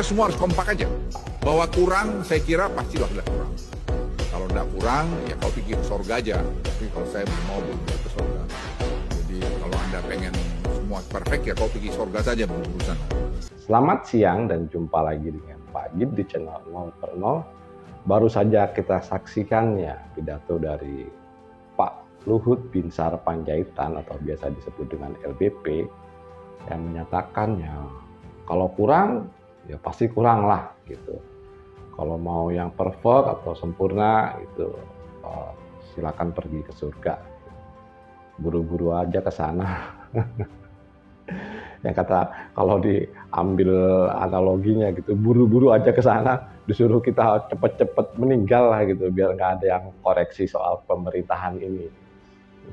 kita semua harus kompak aja. Bahwa kurang, saya kira pastilah kurang. Kalau tidak kurang, ya kau pikir surga aja. Tapi kalau saya mau buru-buru ke surga. Jadi kalau Anda pengen semua perfect, ya kau pergi surga saja berurusan. Selamat siang dan jumpa lagi dengan Pak Gid di channel 0 per 0. Baru saja kita saksikan ya pidato dari Pak Luhut Binsar Panjaitan atau biasa disebut dengan LBP yang menyatakan ya kalau kurang ya pasti kurang lah gitu. Kalau mau yang perfect atau sempurna itu silakan pergi ke surga. Buru-buru aja ke sana. Yang kata kalau diambil analoginya gitu, buru-buru aja ke sana, disuruh kita cepet-cepet meninggal lah gitu, biar nggak ada yang koreksi soal pemerintahan ini.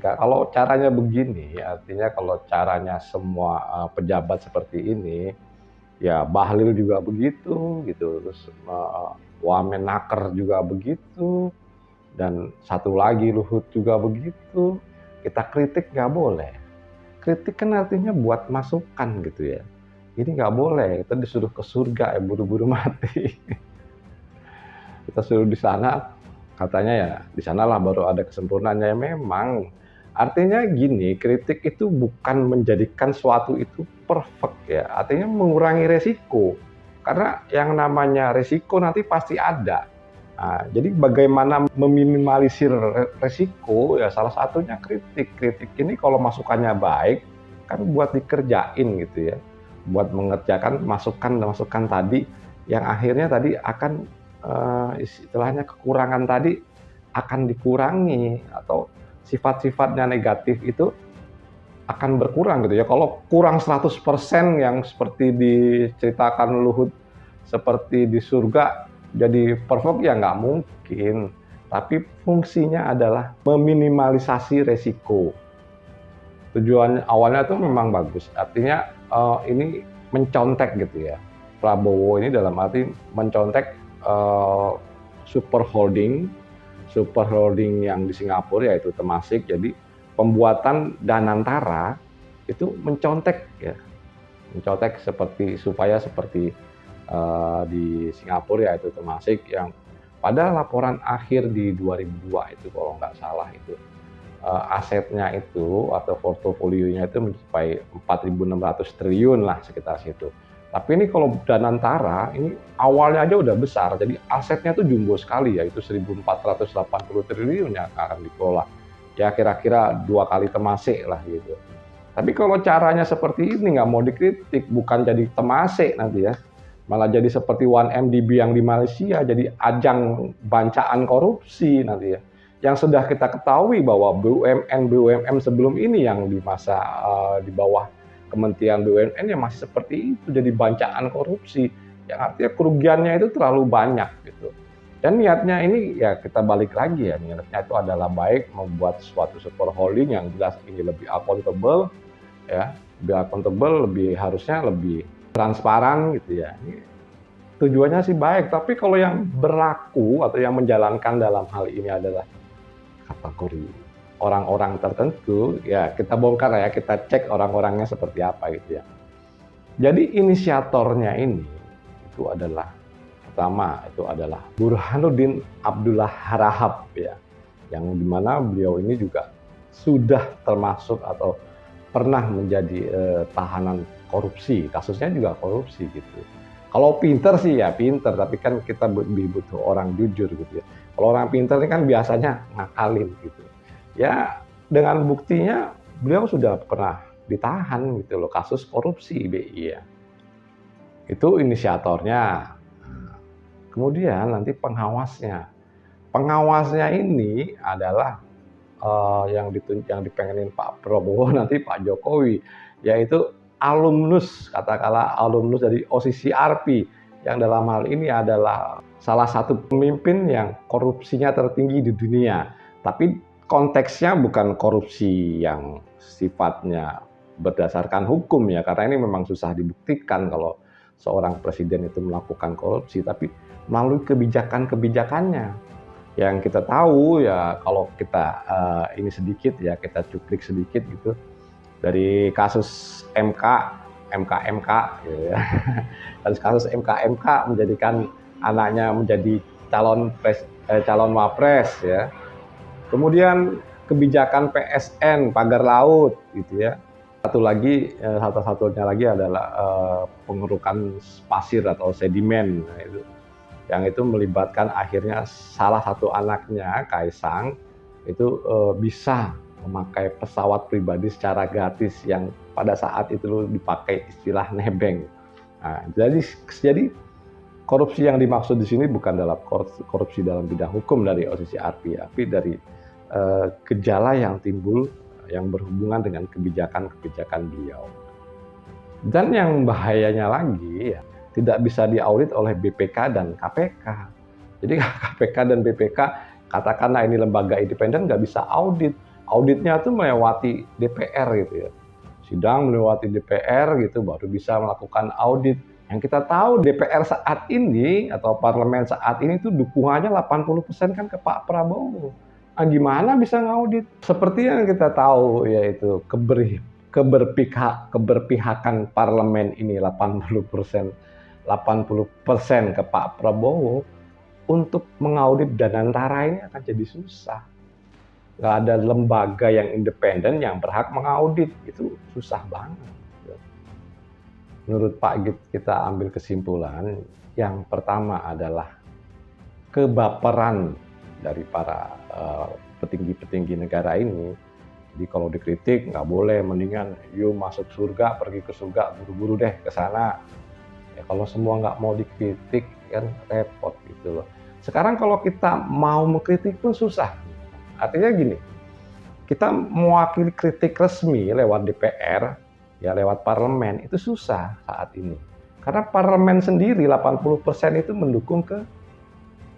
Kalau caranya begini, artinya kalau caranya semua pejabat seperti ini, ya Bahlil juga begitu, gitu, terus Wamenaker juga begitu, dan satu lagi Luhut juga begitu. Kita kritik nggak boleh. Kritik kan artinya buat masukan gitu ya. Ini nggak boleh, kita disuruh ke surga ya buru-buru mati. Kita suruh di sana, katanya ya di sanalah baru ada kesempurnaannya. Ya memang, artinya gini, kritik itu bukan menjadikan suatu itu perfect ya. Artinya mengurangi resiko. Karena yang namanya resiko nanti pasti ada. Nah, jadi bagaimana meminimalisir resiko ya salah satunya kritik. Kritik ini kalau masukannya baik kan buat dikerjain gitu ya, buat mengerjakan masukan tadi yang akhirnya tadi akan istilahnya kekurangan tadi akan dikurangi atau sifat-sifatnya negatif itu akan berkurang gitu ya. Kalau kurang 100% yang seperti diceritakan Luhut seperti di surga jadi perfect ya nggak mungkin, tapi fungsinya adalah meminimalisasi resiko. Tujuan awalnya tuh memang bagus, artinya ini mencontek gitu ya. Prabowo ini dalam arti mencontek super holding yang di Singapura yaitu Temasek. Jadi pembuatan Danantara itu mencontek ya, mencontek supaya seperti di Singapura yaitu Temasek yang pada laporan akhir di 2002 itu kalau nggak salah itu asetnya itu atau portofolionya itu mencapai 4.600 triliun lah sekitar situ. Tapi ini kalau Danantara ini awalnya aja udah besar, jadi asetnya tuh jumbo sekali ya, itu 1.480 triliun yang akan dikelola. Ya kira-kira 2 kali Temasek lah gitu. Tapi kalau caranya seperti ini nggak mau dikritik, bukan jadi Temasek nanti ya. Malah jadi seperti 1MDB yang di Malaysia, jadi ajang bancaan korupsi nanti ya. Yang sudah kita ketahui bahwa BUMN sebelum ini yang di masa di bawah Kementerian BUMN yang masih seperti itu, jadi bancaan korupsi. Yang artinya kerugiannya itu terlalu banyak gitu. Dan niatnya ini ya kita balik lagi ya, niatnya itu adalah baik membuat suatu super holding yang jelas ini lebih accountable ya, harusnya lebih transparan gitu ya. Ini tujuannya sih baik, tapi kalau yang berlaku atau yang menjalankan dalam hal ini adalah kategori orang-orang tertentu, ya kita bongkar ya, kita cek orang-orangnya seperti apa gitu ya. Jadi inisiatornya ini itu adalah pertama itu adalah Burhanuddin Abdullah Harahap ya, yang dimana beliau ini juga sudah termasuk atau pernah menjadi tahanan korupsi, kasusnya juga korupsi gitu. Kalau pinter sih ya pinter, tapi kan kita lebih butuh orang jujur gitu ya. Kalau orang pinter ini kan biasanya ngakalin gitu. Ya dengan buktinya beliau sudah pernah ditahan gitu loh, kasus korupsi BI ya. Itu inisiatornya. Kemudian nanti pengawasnya. Pengawasnya ini adalah yang dipengenin Pak Prabowo nanti Pak Jokowi, yaitu alumnus, katakanlah alumnus dari OCCRP, yang dalam hal ini adalah salah satu pemimpin yang korupsinya tertinggi di dunia. Tapi konteksnya bukan korupsi yang sifatnya berdasarkan hukum ya, karena ini memang susah dibuktikan kalau seorang presiden itu melakukan korupsi, tapi melalui kebijakannya. Yang kita tahu ya, kalau kita ini sedikit ya, kita cuplik sedikit gitu dari kasus MK MK-MK gitu ya. Dan kasus MK-MK menjadikan anaknya menjadi calon wapres ya. Kemudian kebijakan PSN pagar laut gitu ya. Satu-satunya lagi adalah pengerukan pasir atau sedimen. Nah, yang itu melibatkan akhirnya salah satu anaknya, Kaisang, itu bisa memakai pesawat pribadi secara gratis yang pada saat itu dipakai istilah nebeng. Nah, jadi korupsi yang dimaksud di sini bukan dalam korupsi dalam bidang hukum dari OSIS ARPI, tapi dari gejala yang timbul yang berhubungan dengan kebijakan-kebijakan beliau. Dan yang bahayanya lagi, ya, tidak bisa diaudit oleh BPK dan KPK. Jadi KPK dan BPK, katakanlah ini lembaga independen, nggak bisa audit. Auditnya tuh melewati DPR gitu ya. Sidang melewati DPR gitu, baru bisa melakukan audit. Yang kita tahu DPR saat ini atau parlemen saat ini tuh dukungannya 80% kan ke Pak Prabowo. Nah, gimana bisa ngaudit? Seperti yang kita tahu yaitu keberpihakan parlemen ini 80% ke Pak Prabowo, untuk mengaudit Danantara ini akan jadi susah. Nggak ada lembaga yang independen yang berhak mengaudit, itu susah banget. Menurut Pak Git, kita ambil kesimpulan yang pertama adalah kebaperan dari para petinggi-petinggi negara ini. Jadi kalau dikritik nggak boleh, mendingan yuk masuk surga, pergi ke surga, buru-buru deh ke sana. Ya, kalau semua nggak mau dikritik kan repot gitu loh. Sekarang kalau kita mau mengkritik pun susah. Artinya gini, kita mewakili kritik resmi lewat DPR, ya lewat parlemen, itu susah saat ini. Karena parlemen sendiri 80% itu mendukung ke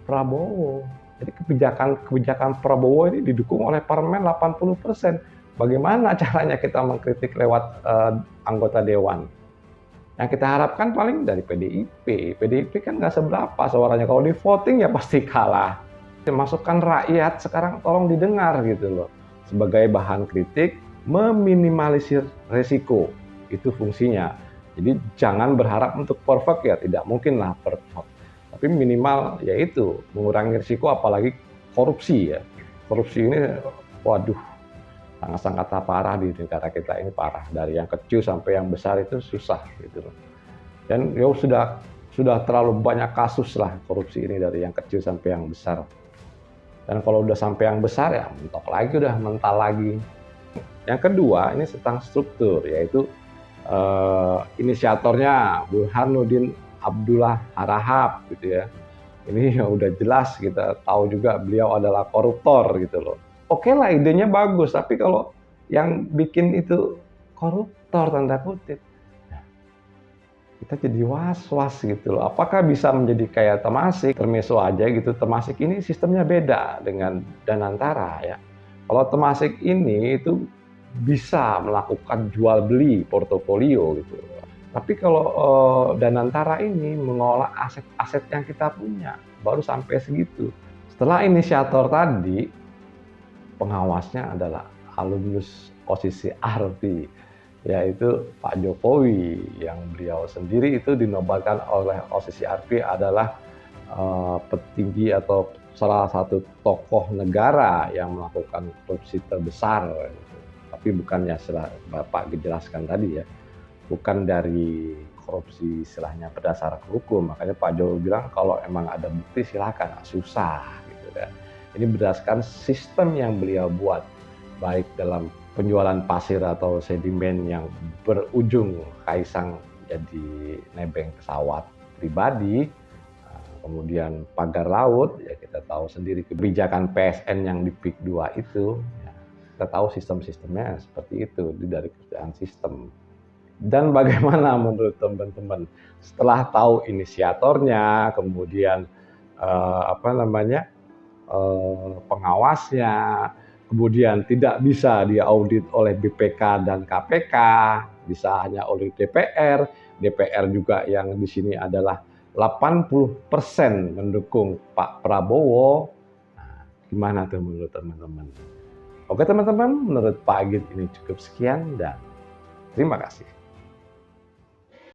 Prabowo. Jadi kebijakan Prabowo ini didukung oleh parlemen 80%. Bagaimana caranya kita mengkritik lewat anggota dewan? Yang kita harapkan paling dari PDIP. PDIP kan nggak seberapa suaranya. Kalau di voting ya pasti kalah. Masukan rakyat sekarang tolong didengar gitu loh. Sebagai bahan kritik, meminimalisir resiko. Itu fungsinya. Jadi jangan berharap untuk perfect ya. Tidak mungkin lah perfect. Tapi minimal yaitu mengurangi risiko, apalagi korupsi ya. Korupsi ini waduh sangat-sangat parah di negara kita ini, parah. Dari yang kecil sampai yang besar itu susah gitu loh. Dan ya sudah terlalu banyak kasus lah korupsi ini dari yang kecil sampai yang besar. Dan kalau udah sampai yang besar ya mentok lagi, udah mental lagi. Yang kedua ini tentang struktur, yaitu inisiatornya Burhanuddin Abdullah Harahap gitu ya. Ini udah jelas kita tahu juga beliau adalah koruptor gitu loh. Oke lah, idenya bagus, tapi kalau yang bikin itu koruptor tanda kutip, kita jadi was-was gitu loh. Apakah bisa menjadi kayak Temasek, Termeso aja gitu. Temasek ini sistemnya beda dengan Danantara ya. Kalau Temasek ini itu bisa melakukan jual beli portofolio gitu. Tapi kalau Danantara ini mengolah aset-aset yang kita punya, baru sampai segitu. Setelah inisiator tadi, pengawasnya adalah alumnus OSIS ARPI, yaitu Pak Jokowi, yang beliau sendiri itu dinobatkan oleh OSIS ARPI adalah petinggi atau salah satu tokoh negara yang melakukan korupsi terbesar. Tapi bukannya setelah Bapak jelaskan tadi ya, bukan dari korupsi istilahnya berdasarkan hukum. Makanya Pak Jokowi bilang kalau emang ada bukti silakan, susah gitu kan. Ini berdasarkan sistem yang beliau buat, baik dalam penjualan pasir atau sedimen yang berujung Kaisang jadi nebeng pesawat pribadi, kemudian pagar laut, ya kita tahu sendiri kebijakan PSN yang di PIK 2 itu, ya, kita tahu sistem-sistemnya seperti itu dari kerjaan sistem. Dan bagaimana menurut teman-teman setelah tahu inisiatornya, kemudian pengawasnya, kemudian tidak bisa diaudit oleh BPK dan KPK, bisa hanya oleh DPR. DPR juga yang di sini adalah 80% mendukung Pak Prabowo. Nah, gimana tuh menurut teman-teman? Oke teman-teman, menurut Pak Agit ini cukup sekian dan terima kasih.